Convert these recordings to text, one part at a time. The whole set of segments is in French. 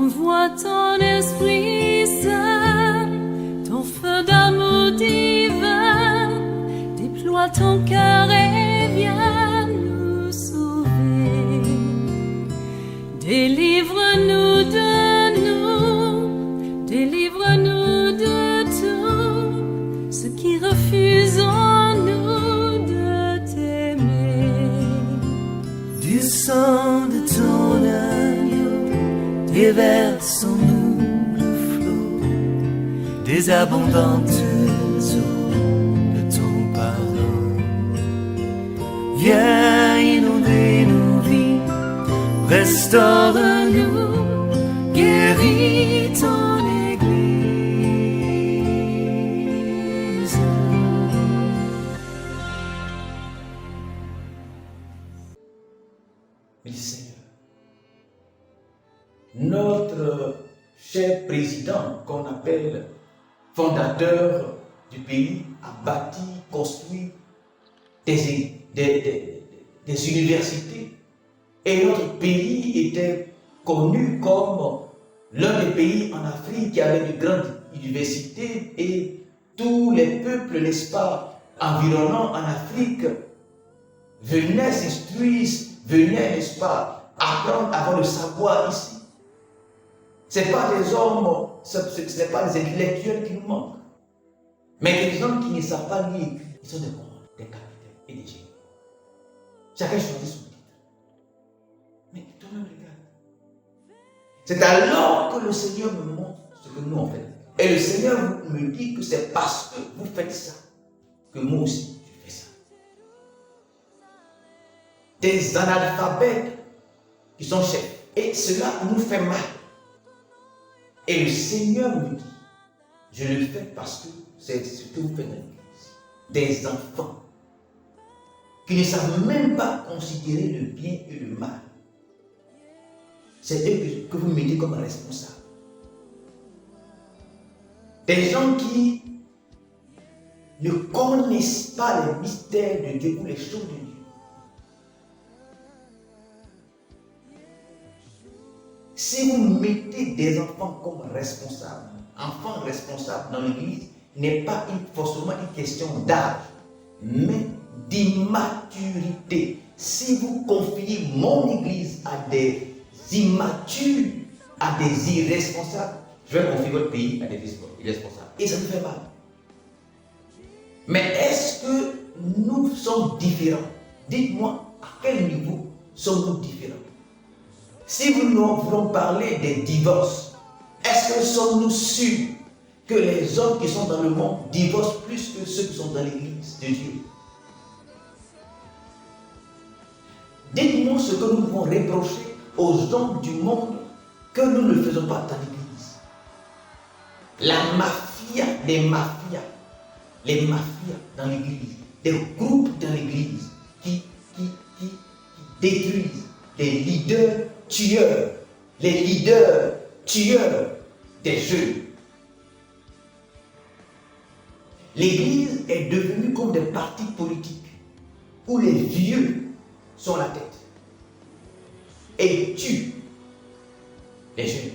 Envoie ton esprit saint, ton feu d'amour divin, déploie ton cœur et viens nous sauver. Délivre-nous de nous, délivre-nous de tout ce qui refuse en nous de t'aimer. Du sang de ton agneau, déversons-nous le flot des abondantes eaux de ton pardon. Viens inonder nos vies, restaure-nous, guéris ton Église. Merci Seigneur. Notre cher président, qu'on appelle fondateur du pays, a bâti, construit des universités. Et notre pays était connu comme l'un des pays en Afrique qui avait de grandes universités, et tous les peuples, n'est-ce pas, environnants en Afrique venaient s'instruire, venaient, n'est-ce pas, apprendre à avoir le savoir ici. Ce n'est pas des hommes, ce n'est pas des intellectuels qui nous manquent, mais des gens qui ne savent pas lire. Ils sont des grands, des capitaines et des génies. Chacun choisit son titre. Mais toi-même regarde. C'est alors que le Seigneur me montre ce que nous on fait. Et le Seigneur me dit que c'est parce que vous faites ça que moi aussi je fais ça. Des analphabètes qui sont chefs. Et cela nous fait mal. Et le Seigneur me dit, je le fais parce que c'est ce que vous faites dans l'église. Des enfants qui ne savent même pas considérer le bien et le mal. C'est eux que vous mettez comme responsables. Des gens qui ne connaissent pas les mystères de Dieu ou les choses de Dieu. Si vous mettez des enfants comme responsables, enfants responsables dans l'église, n'est pas forcément une question d'âge, mais d'immaturité. Si vous confiez mon église à des immatures, à des irresponsables, je vais confier votre pays à des irresponsables. Et ça me fait mal. Mais est-ce que nous sommes différents? Dites-moi, à quel niveau sommes-nous différents? Si nous voulons parler des divorces, est-ce que sommes-nous sûrs que les hommes qui sont dans le monde divorcent plus que ceux qui sont dans l'église de Dieu? Dites-moi ce que nous pouvons reprocher aux hommes du monde que nous ne faisons pas dans l'église. La mafia, les mafias dans l'église, des groupes dans l'église qui détruisent les leaders tueurs des jeunes. L'église est devenue comme des partis politiques où les vieux sont la tête et tuent les jeunes.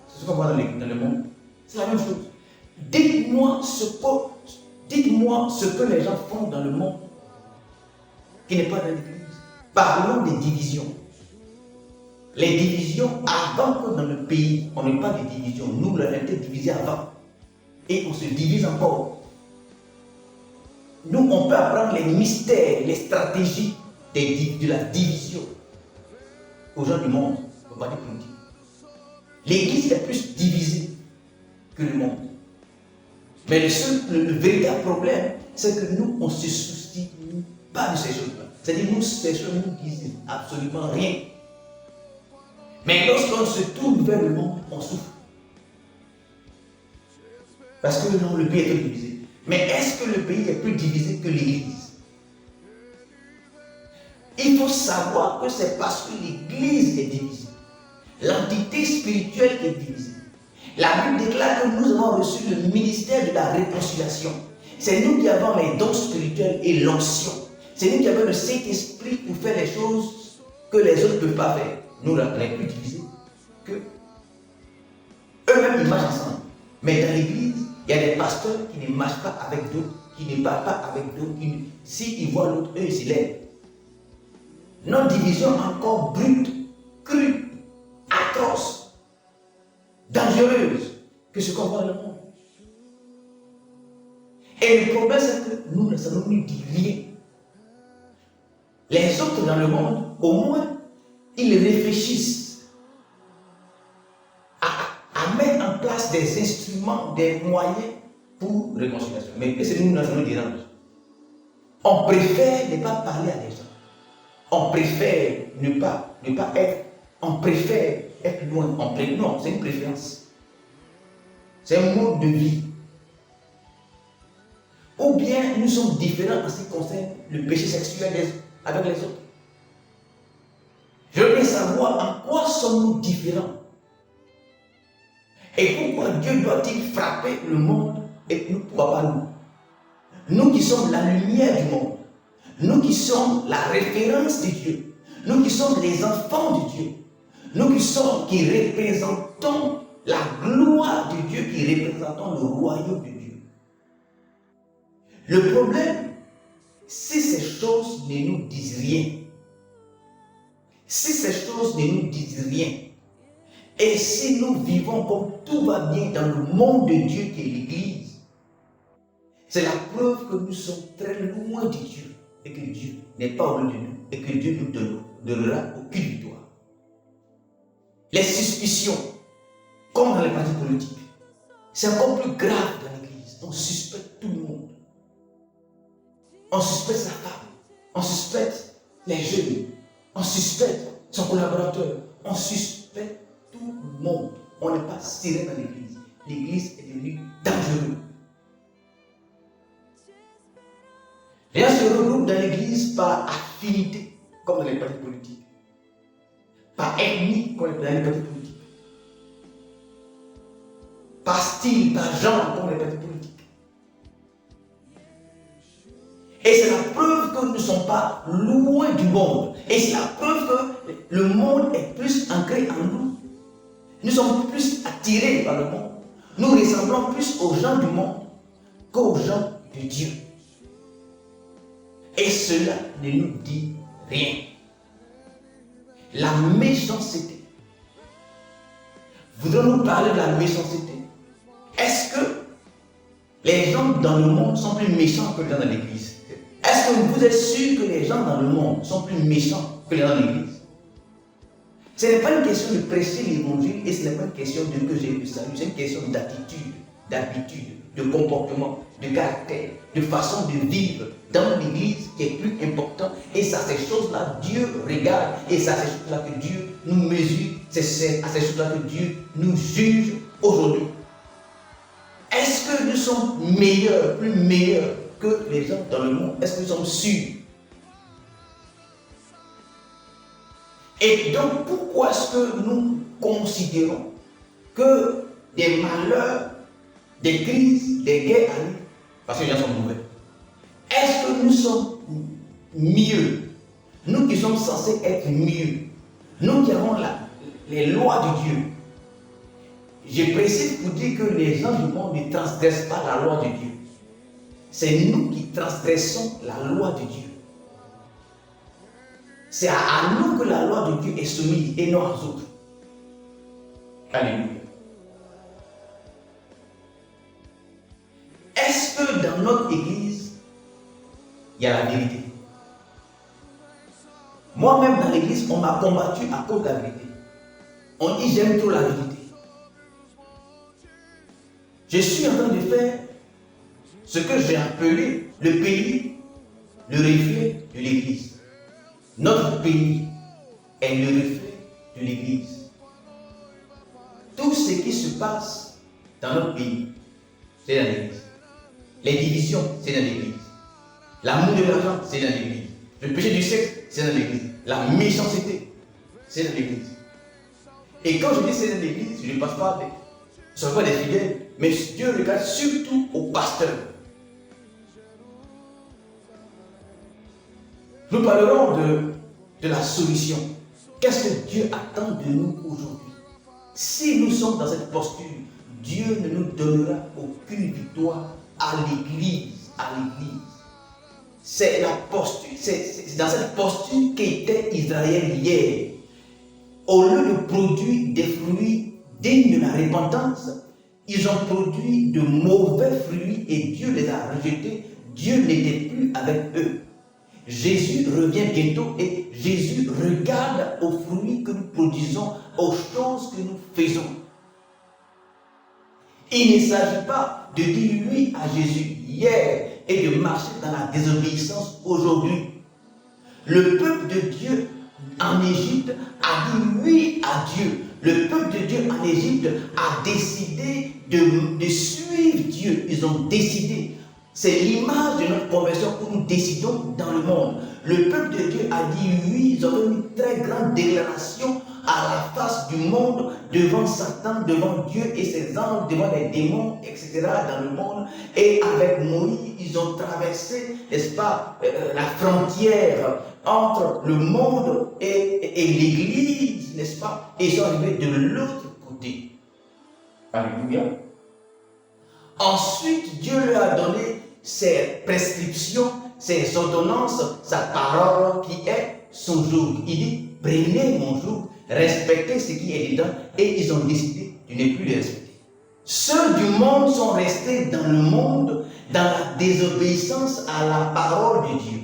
C'est ce qu'on voit dans le monde. C'est la même chose. Dites-moi ce que les gens font dans le monde qui n'est pas dans l'église. Parlons des divisions. Les divisions, avant que dans le pays, on n'ait pas de divisions. Nous, on était divisés avant. Et on se divise encore. Nous, on peut apprendre les mystères, les stratégies de la division aux gens du monde, au parti politique. L'église est plus divisée que le monde. Mais le véritable problème, c'est que nous, on ne se soucie pas de ces choses-là. C'est-à-dire, nous, ces choses ne nous disent absolument rien. Mais lorsqu'on se tourne vers le monde, on souffre. Parce que non, le pays est divisé. Mais est-ce que le pays est plus divisé que l'église? Il faut savoir que c'est parce que l'église est divisée. L'entité spirituelle est divisée. La Bible déclare que nous avons reçu le ministère de la réconciliation. C'est nous qui avons les dons spirituels et l'onction. C'est nous qui avons le Saint-Esprit pour faire les choses que les autres ne peuvent pas faire. Nous, on est plus divisés que Mais dans l'église, il y a des pasteurs qui ne marchent pas avec d'autres, qui ne parlent pas avec d'autres. S'ils voient l'autre, eux, ils se lèvent. Notre division encore brute, crue, atroce, dangereuse que ce qu'on voit dans le monde. Et le problème, c'est que nous ne savons ni dire rien. Les autres dans le monde, au moins, ils réfléchissent à mettre en place des instruments, des moyens pour réconciliation. Mais c'est nous, nous dérange. On préfère ne pas parler à des gens. On préfère ne pas être. On préfère être loin. Non, c'est une préférence. C'est un mode de vie. Ou bien nous sommes différents en ce qui concerne le péché sexuel avec les autres. Je veux bien savoir en quoi sommes-nous différents. Et pourquoi Dieu doit-il frapper le monde et nous, pourquoi pas nous? Nous qui sommes la lumière du monde, nous qui sommes la référence de Dieu, nous qui sommes les enfants de Dieu, nous qui représentons la gloire de Dieu, qui représentons le royaume de Dieu. Le problème, si ces choses ne nous disent rien, si ces choses ne nous disent rien, et si nous vivons comme tout va bien dans le monde de Dieu qui est l'Église, c'est la preuve que nous sommes très loin de Dieu et que Dieu n'est pas au milieu de nous et que Dieu nous donnera aucune victoire. Les suspicions, comme dans les partis politiques, c'est encore plus grave dans l'Église. On suspecte tout le monde. On suspecte sa femme, on suspecte les jeunes, on suspecte son collaborateur, on suspecte tout le monde. On n'est pas serré dans l'église. L'église est devenue dangereuse. Les gens se regroupent dans l'église par affinité, comme dans les partis politiques. Par ethnie, comme dans les partis politiques. Par style, par genre, comme dans les partis politiques. Et c'est la preuve que nous ne sommes pas loin du monde. Et c'est la preuve que le monde est plus ancré en nous. Nous sommes plus attirés par le monde. Nous ressemblons plus aux gens du monde qu'aux gens de Dieu. Et cela ne nous dit rien. La méchanceté. Voudrons-nous parler de la méchanceté? Est-ce que les gens dans le monde sont plus méchants que les gens dans l'église? Est-ce que vous êtes sûr que les gens dans le monde sont plus méchants que les gens dans l'église? Ce n'est pas une question de prêcher l'évangile et ce n'est pas une question de que j'ai vu ça. C'est une question d'attitude, d'habitude, de comportement, de caractère, de façon de vivre dans l'église qui est plus important. Et c'est à ces choses-là Dieu regarde et c'est à ces choses-là que Dieu nous mesure. C'est à ces choses-là que Dieu nous juge aujourd'hui. Est-ce que nous sommes meilleurs, plus meilleurs que les gens dans le monde? Est-ce que nous sommes sûrs? Et donc, pourquoi est-ce que nous considérons que des malheurs, des crises, des guerres arrivent? Parce que les gens sont mauvais. Est-ce que nous sommes mieux? Nous qui sommes censés être mieux. Nous qui avons les lois de Dieu. Je précise pour dire que les gens du monde ne transgressent pas la loi de Dieu. C'est nous qui transgressons la loi de Dieu. C'est à nous que la loi de Dieu est soumise et non aux autres. Alléluia. Est-ce que dans notre église, il y a la vérité? Moi-même dans l'église, on m'a combattu à cause de la vérité. On dit j'aime trop la vérité. Je suis en train de faire ce que j'ai appelé le pays, le reflet de l'église. Notre pays est le reflet de l'église. Tout ce qui se passe dans notre pays, c'est dans l'église. Les divisions, c'est dans l'église. L'amour de l'argent, c'est dans l'église. Le péché du sexe, c'est dans l'église. La méchanceté, c'est dans l'église. Et quand je dis c'est dans l'église, je ne passe pas ce ne sont pas des fidèles, mais Dieu regarde surtout aux pasteurs. Nous parlerons de la solution. Qu'est-ce que Dieu attend de nous aujourd'hui? Si nous sommes dans cette posture, Dieu ne nous donnera aucune victoire à l'Église. C'est la posture, c'est dans cette posture qu'était Israël hier. Au lieu de produire des fruits dignes de la repentance, ils ont produit de mauvais fruits et Dieu les a rejetés. Dieu n'était plus avec eux. Jésus revient bientôt et Jésus regarde aux fruits que nous produisons, aux choses que nous faisons. Il ne s'agit pas de dire oui à Jésus hier et de marcher dans la désobéissance aujourd'hui. Le peuple de Dieu en Égypte a dit oui à Dieu. Le peuple de Dieu en Égypte a décidé de suivre Dieu. Ils ont décidé. C'est l'image de notre conversion où nous décidons dans le monde. Le peuple de Dieu a dit oui. Ils ont fait une très grande déclaration à la face du monde, devant Satan, devant Dieu et ses anges, devant les démons, etc. dans le monde. Et avec Moïse, ils ont traversé, n'est-ce pas, la frontière entre le monde et l'Église, n'est-ce pas? Et ils sont arrivés de l'autre côté. Alléluia. Ensuite, Dieu leur a donné ses prescriptions, ses ordonnances, sa parole qui est son joug. Il dit, prenez mon joug, respectez ce qui est dedans, et ils ont décidé de ne plus les respecter. Ceux du monde sont restés dans le monde, dans la désobéissance à la parole de Dieu.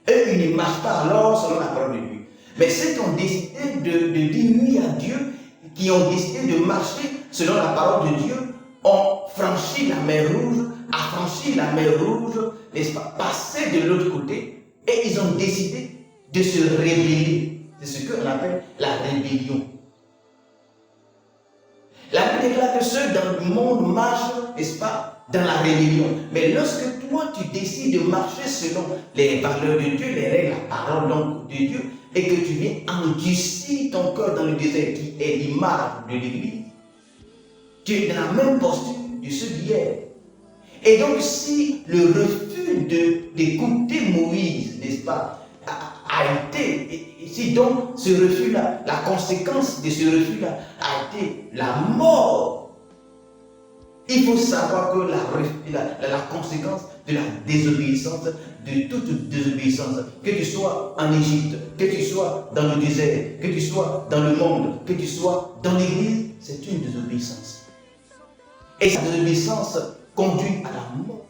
Eux, ils ne marchent pas alors selon la parole de Dieu. Mais ceux qui ont décidé de dire oui à Dieu, qui ont décidé de marcher selon la parole de Dieu, ont franchi la mer Rouge, affranchi la mer Rouge, n'est-ce pas, passé de l'autre côté, et ils ont décidé de se rébeller. C'est ce qu'on appelle la rébellion. La Bible déclare que ceux dans le monde marchent, n'est-ce pas, dans la rébellion. Mais lorsque toi, tu décides de marcher selon les valeurs de Dieu, les règles, la parole donc de Dieu, et que tu viens endurcir ton cœur dans le désert qui est l'image de l'Église, tu es dans la même posture de ceux d'hier. Et donc, si le refus d'écouter Moïse, n'est-ce pas, a été, si donc ce refus-là, la conséquence de ce refus-là a été la mort, il faut savoir que la conséquence de la désobéissance, de toute désobéissance, que tu sois en Égypte, que tu sois dans le désert, que tu sois dans le monde, que tu sois dans l'Église, c'est une désobéissance. Et cette désobéissance conduit à la mort.